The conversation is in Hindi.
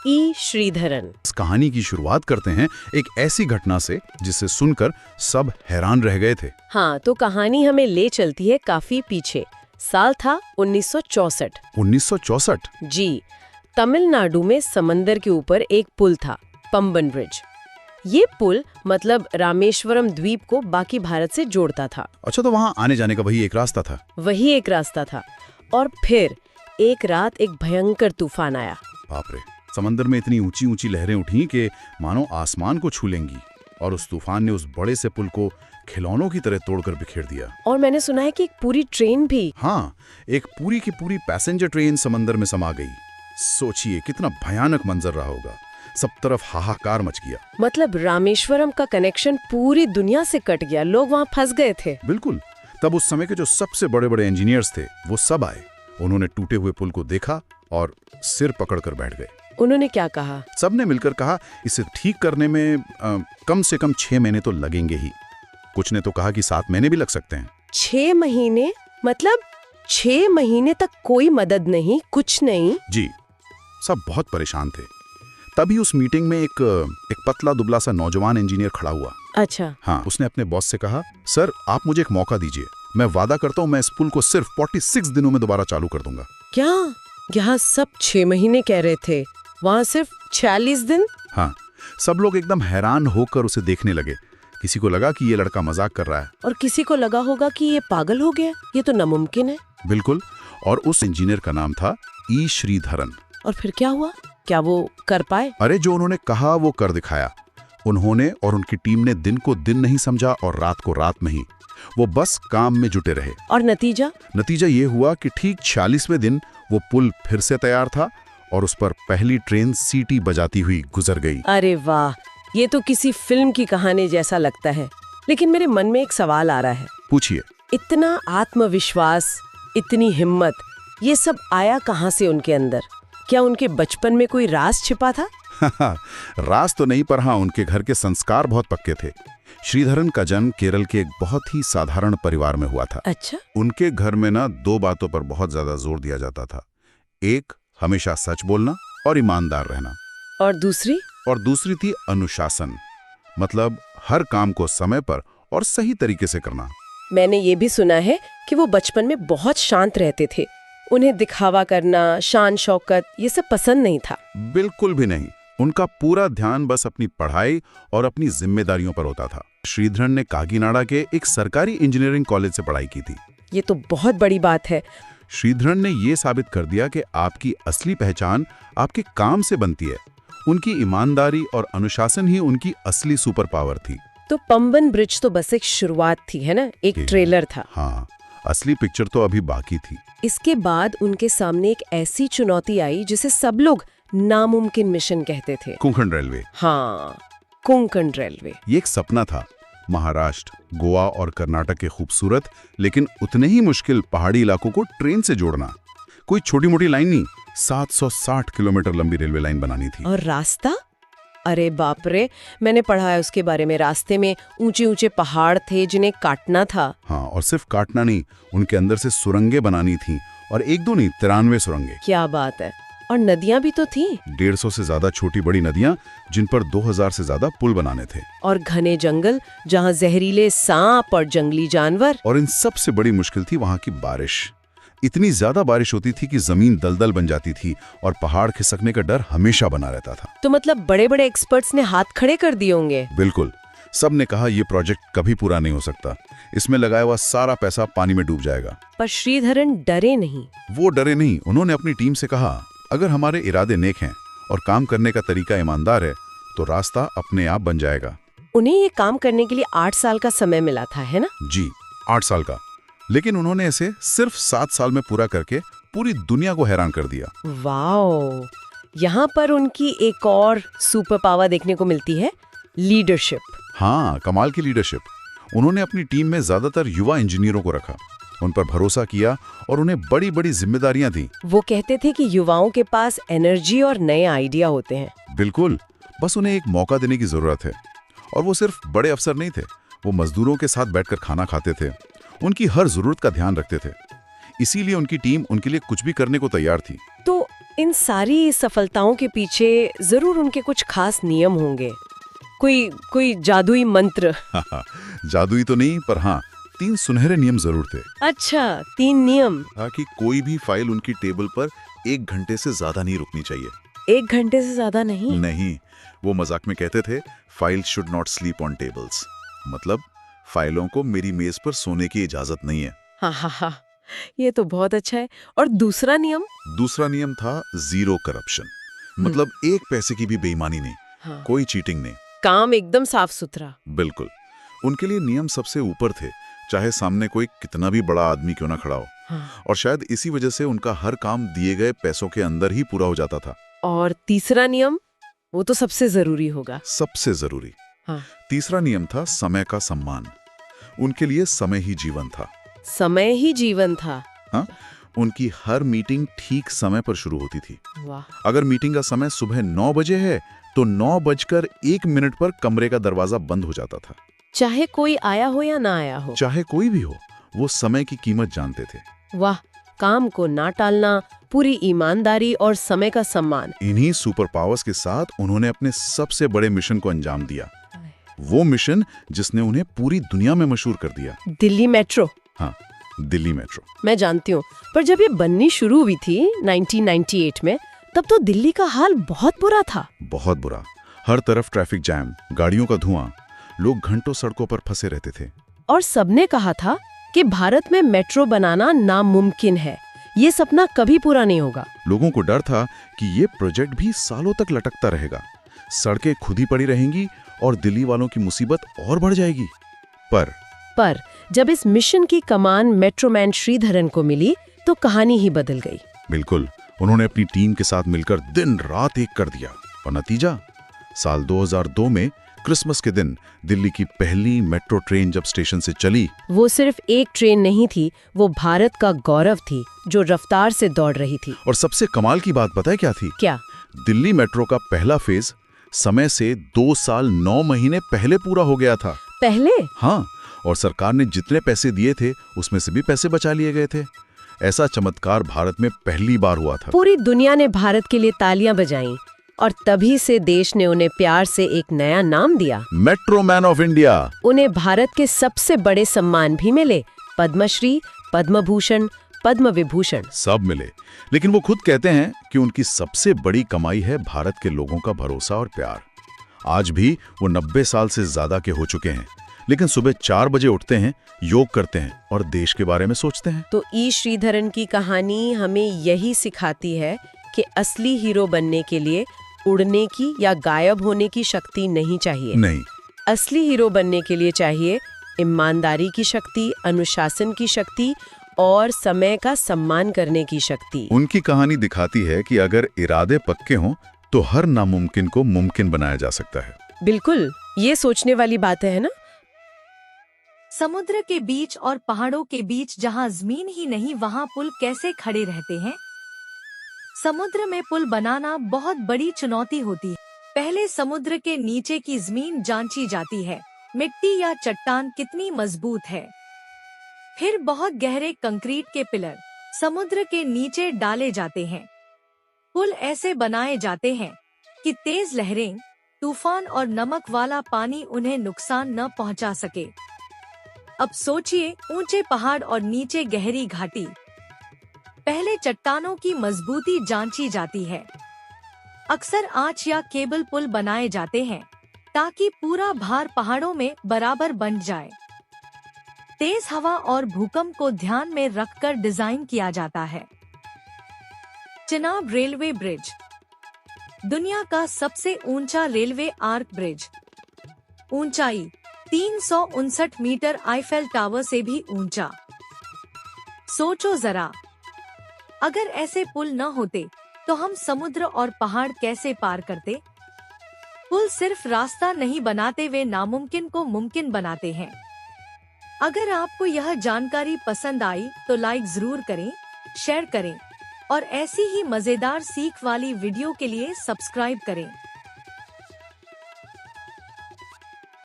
ई श्रीधरन। इस कहानी की शुरुआत करते हैं एक ऐसी घटना से जिसे सुनकर सब हैरान रह गए थे। हाँ, तो कहानी हमें ले चलती है काफी पीछे। साल था 1964। 1964? जी। तमिलनाडु में समंदर के ऊपर एक पुल था, पंबन ब्रिज। ये पुल मतलब रामेश्वरम द्वीप को बाकी भारत से जोड़ता था। अच्छा, तो वहाँ आने जाने का वही एक रास्ता था? वही एक रास्ता था। और फिर एक रात एक भयंकर तूफान आया। बाप रे, समंदर में इतनी ऊंची ऊंची लहरें उठी कि मानो आसमान को छू लेंगी, और उस तूफान ने उस बड़े से पुल को खिलौनों की तरह तोड़कर बिखेर दिया। और मैंने सुना है कि एक पूरी ट्रेन भी। हाँ, एक पूरी की पूरी पैसेंजर ट्रेन समंदर में समा गई। सोचिए कितना भयानक मंजर रहा होगा। सब तरफ हाहाकार मच गया। मतलब रामेश्वरम का कनेक्शन पूरी दुनिया से कट गया, लोग वहाँ फंस गए थे। बिल्कुल। तब उस समय के जो सबसे बड़े बड़े इंजीनियर्स थे वो सब आए। उन्होंने टूटे हुए पुल को देखा और सिर पकड़कर बैठ गए। उन्होंने क्या कहा? सबने मिलकर कहा, इसे ठीक करने में कम से कम 6 महीने तो लगेंगे ही। कुछ ने तो कहा कि 7 महीने भी लग सकते हैं। 6 महीने? मतलब 6 महीने तक कोई मदद नहीं, कुछ नहीं? जी, सब बहुत परेशान थे। तभी उस मीटिंग में एक पतला दुबला सा नौजवान इंजीनियर खड़ा हुआ। अच्छा। हाँ, उसने अपने बॉस से कहा, सर आप मुझे एक मौका दीजिए, मैं वादा करता हूँ मैं इस पुल को सिर्फ 46 दिनों में दोबारा चालू कर दूंगा। क्या? यहाँ सब 6 महीने कह रहे थे, वहाँ सिर्फ 46 दिन? हाँ, सब लोग एकदम हैरान होकर उसे देखने लगे। किसी को लगा कि ये लड़का मजाक कर रहा है, और किसी को लगा होगा कि ये पागल हो गया, ये तो नामुमकिन है। बिल्कुल। और उस इंजीनियर का नाम था ई श्रीधरन। और फिर क्या हुआ? क्या वो कर पाए? अरे, जो उन्होंने कहा वो कर दिखाया। उन्होंने और उनकी टीम ने दिन को दिन नहीं समझा और रात को रात नहीं। वो बस काम में जुटे रहे। और नतीजा? नतीजा ये हुआ कि ठीक 46वें दिन वो पुल फिर से तैयार था और उस पर पहली ट्रेन सीटी बजाती हुई गुजर गई। अरे वाह, ये तो किसी फिल्म की कहानी जैसा लगता है। लेकिन मेरे मन में एक सवाल आ रहा है। पूछिए। इतना आत्मविश्वास, इतनी हिम्मत, ये सब आया कहाँ से उनके अंदर? क्या उनके बचपन में कोई राज छिपा था? राज तो नहीं, पर हाँ, उनके घर के संस्कार बहुत पक्के थे। श्रीधरन का जन्म केरल के एक बहुत ही साधारण परिवार में हुआ था। अच्छा। उनके घर में ना 2 बातों पर बहुत ज्यादा जोर दिया जाता था। एक, हमेशा सच बोलना और ईमानदार रहना। और दूसरी? और दूसरी थी अनुशासन, मतलब हर काम को समय पर और सही तरीके से करना। मैंने ये भी सुना है कि वो बचपन में बहुत शांत रहते थे। उन्हें दिखावा करना, शान शौकत, ये सब पसंद नहीं था। बिल्कुल भी नहीं। उनका पूरा ध्यान बस अपनी पढ़ाई और अपनी जिम्मेदारियों पर होता था। श्रीधरन ने काकीनाडा के एक सरकारी इंजीनियरिंग कॉलेज से पढ़ाई की थी। ये तो बहुत बड़ी बात है। श्रीधरन ने ये साबित कर दिया कि आपकी असली पहचान आपके काम से बनती है। उनकी ईमानदारी और अनुशासन ही उनकी असली सुपर पावर थी। तो पंबन ब्रिज तो बस एक शुरुआत थी, है ना? एक ट्रेलर था। हाँ, असली पिक्चर तो अभी बाकी थी। इसके बाद उनके सामने एक ऐसी चुनौती आई जिसे सब लोग नामुमकिन मिशन कहते थे। कोंकण रेलवे। हाँ, कोंकण रेलवे। ये एक सपना था। महाराष्ट्र, गोवा और कर्नाटक के खूबसूरत लेकिन उतने ही मुश्किल पहाड़ी इलाकों को ट्रेन से जोड़ना। कोई छोटी मोटी लाइन नहीं, 760 किलोमीटर लंबी रेलवे लाइन बनानी थी। और रास्ता? अरे बाप रे, मैंने पढ़ा है उसके बारे में। रास्ते में ऊंचे ऊंचे पहाड़ थे जिन्हें काटना था। हाँ, और सिर्फ काटना नहीं, उनके अंदर से सुरंगें बनानी थी। और 1-2 नहीं, 93 सुरंगें। क्या बात है। और नदियां भी तो थी। 150 से ज्यादा छोटी बड़ी नदियां, जिन पर 2000 से ज्यादा पुल बनाने थे। और घने जंगल जहां जहरीले सांप और जंगली जानवर। और इन सबसे बड़ी मुश्किल थी वहां की बारिश। इतनी ज्यादा बारिश होती थी कि जमीन दलदल बन जाती थी और पहाड़ खिसकने का डर हमेशा बना रहता था। तो मतलब बड़े बड़े एक्सपर्ट्स ने हाथ खड़े कर दिए होंगे। बिल्कुल। सब ने कहा ये प्रोजेक्ट कभी पूरा नहीं हो सकता, इसमें लगाया हुआ सारा पैसा पानी में डूब जाएगा। पर श्रीधरन डरे नहीं। वो डरे नहीं। उन्होंने अपनी टीम से कहा, अगर हमारे इरादे नेक हैं और काम करने का तरीका ईमानदार है तो रास्ता अपने आप बन जाएगा। उन्हें ये काम करने के लिए 8 साल का समय मिला था, है ना? जी, 8 साल का। लेकिन उन्होंने इसे सिर्फ 7 साल में पूरा करके पूरी दुनिया को हैरान कर दिया। वाओ, यहाँ पर उनकी एक और सुपर पावर देखने को मिलती है, लीडरशिप। हाँ, कमाल की लीडरशिप। उन्होंने अपनी टीम में ज्यादातर युवा इंजीनियरों को रखा, उन पर भरोसा किया और उन्हें बड़ी बड़ी जिम्मेदारियां दी। वो कहते थे कि युवाओं के पास एनर्जी और नए आइडिया होते हैं। बिल्कुल, बस उन्हें एक मौका देने की जरूरत है। और वो सिर्फ बड़े अफसर नहीं थे, वो मजदूरों के साथ बैठकर खाना खाते थे, उनकी हर जरूरत का ध्यान रखते थे। इसीलिए उनकी टीम उनके लिए कुछ भी करने को तैयार थी। तो इन सारी सफलताओं के पीछे जरूर उनके कुछ खास नियम होंगे, कोई जादुई मंत्र। जादुई तो नहीं, पर हाँ 3 सुनहरे नियम जरूर थे। अच्छा, 3 नियम। कि कोई भी फाइल उनकी टेबल पर 1 घंटे से ज्यादा नहीं रुकनी चाहिए। 1 घंटे से ज्यादा नहीं? नहीं, वो मजाक में कहते थे file should not sleep on tables, मतलब फाइलों को मेरी मेज पर सोने की इजाजत नहीं है। हाँ हाँ हाँ, ये तो बहुत अच्छा है। और दूसरा नियम? दूसरा नियम था जीरो करप्शन, मतलब 1 पैसे की भी बेईमानी नहीं। हाँ। कोई चीटिंग नहीं, काम एकदम साफ सुथरा। बिल्कुल। उनके लिए नियम सबसे ऊपर थे, चाहे सामने कोई कितना भी बड़ा आदमी क्यों ना खड़ा हो। हाँ। और शायद इसी वजह से उनका हर काम दिए गए पैसों के अंदर ही पूरा हो जाता था। और तीसरा नियम, वो तो सबसे जरूरी होगा। सबसे जरूरी। हाँ। तीसरा नियम था समय का सम्मान। उनके लिए समय ही जीवन था। समय ही जीवन था। हाँ, उनकी हर मीटिंग ठीक समय पर शुरू होती थी। वाह। अगर मीटिंग का समय सुबह 9 बजे है तो 9:01 पर कमरे का दरवाजा बंद हो जाता था। चाहे कोई आया हो या ना आया हो। चाहे कोई भी हो, वो समय की कीमत जानते थे। वाह, काम को ना टालना, पूरी ईमानदारी और समय का सम्मान। इन्हीं सुपर पावर्स के साथ उन्होंने अपने सबसे बड़े मिशन को अंजाम दिया। वो मिशन जिसने उन्हें पूरी दुनिया में मशहूर कर दिया। दिल्ली मेट्रो। हाँ, दिल्ली मेट्रो। मैं जानती हूँ, पर जब ये बननी शुरू हुई थी 1998 में, तब तो दिल्ली का हाल बहुत बुरा था। बहुत बुरा। हर तरफ ट्रैफिक जैम, गाड़ियों का धुआं, लोग घंटों सड़कों पर फंसे रहते थे। और सबने कहा था कि भारत में मेट्रो बनाना नामुमकिन है, ये सपना कभी पूरा नहीं होगा। लोगों को डर था कि ये प्रोजेक्ट भी सालों तक लटकता रहेगा, सड़कें खुद ही पड़ी रहेंगी और दिल्ली वालों की मुसीबत और बढ़ जाएगी। पर जब इस मिशन की कमान मेट्रोमैन श्रीधरन को मिली तो कहानी ही बदल गई। बिल्कुल, उन्होंने अपनी टीम के साथ मिलकर दिन रात एक कर दिया और नतीजा, साल 2002 में क्रिसमस के दिन दिल्ली की पहली मेट्रो ट्रेन जब स्टेशन से चली, वो सिर्फ एक ट्रेन नहीं थी, वो भारत का गौरव थी जो रफ्तार से दौड़ रही थी। और सबसे कमाल की बात पता है क्या थी? क्या? दिल्ली मेट्रो का पहला फेज समय से 2 साल 9 महीने पहले पूरा हो गया था। पहले? हाँ, और सरकार ने जितने पैसे दिए थे उसमें से भी पैसे बचा लिए गए थे। ऐसा चमत्कार भारत में पहली बार हुआ था। पूरी दुनिया ने भारत के लिए तालियां बजाईं और तभी से देश ने उन्हें प्यार से एक नया नाम दिया, मेट्रो मैन ऑफ इंडिया। उन्हें भारत के सबसे बड़े सम्मान भी मिले, पद्मश्री, पद्म भूषण, पद्म विभूषण, सब मिले। लेकिन वो खुद कहते हैं कि उनकी सबसे बड़ी कमाई है भारत के लोगों का भरोसा और प्यार। आज भी वो 90 साल से ज्यादा के हो चुके हैं, लेकिन सुबह 4 बजे उठते हैं, योग करते हैं और देश के बारे में सोचते हैं। तो ई श्रीधरन की कहानी हमें यही सिखाती है कि असली हीरो बनने के लिए उड़ने की या गायब होने की शक्ति नहीं चाहिए। नहीं, असली हीरो बनने के लिए चाहिए ईमानदारी की शक्ति, अनुशासन की शक्ति और समय का सम्मान करने की शक्ति। उनकी कहानी दिखाती है कि अगर इरादे पक्के हों तो हर नामुमकिन को मुमकिन बनाया जा सकता है। बिल्कुल, ये सोचने वाली बात है ना। समुद्र के बीच और पहाड़ों के बीच जहां जमीन ही नहीं, वहां पुल कैसे खड़े रहते हैं? समुद्र में पुल बनाना बहुत बड़ी चुनौती होती है। पहले समुद्र के नीचे की जमीन जांची जाती है, मिट्टी या चट्टान कितनी मजबूत है। फिर बहुत गहरे कंक्रीट के पिलर समुद्र के नीचे डाले जाते हैं। पुल ऐसे बनाए जाते हैं कि तेज लहरें, तूफान और नमक वाला पानी उन्हें नुकसान न पहुंचा सके। अब सोचिए, ऊंचे पहाड़ और नीचे गहरी घाटी। पहले चट्टानों की मजबूती जांची जाती है। अक्सर आंच या केबल पुल बनाए जाते हैं ताकि पूरा भार पहाड़ों में बराबर बंट जाए। तेज हवा और भूकंप को ध्यान में रखकर डिजाइन किया जाता है। चिनाब रेलवे ब्रिज, दुनिया का सबसे ऊंचा रेलवे आर्क ब्रिज। ऊंचाई 359 मीटर, आईफेल टावर से भी ऊंचा। सोचो जरा, अगर ऐसे पुल न होते तो हम समुद्र और पहाड़ कैसे पार करते? पुल सिर्फ रास्ता नहीं बनाते, वे नामुमकिन को मुमकिन बनाते हैं। अगर आपको यह जानकारी पसंद आई तो लाइक जरूर करें, शेयर करें और ऐसी ही मजेदार सीख वाली वीडियो के लिए सब्सक्राइब करें।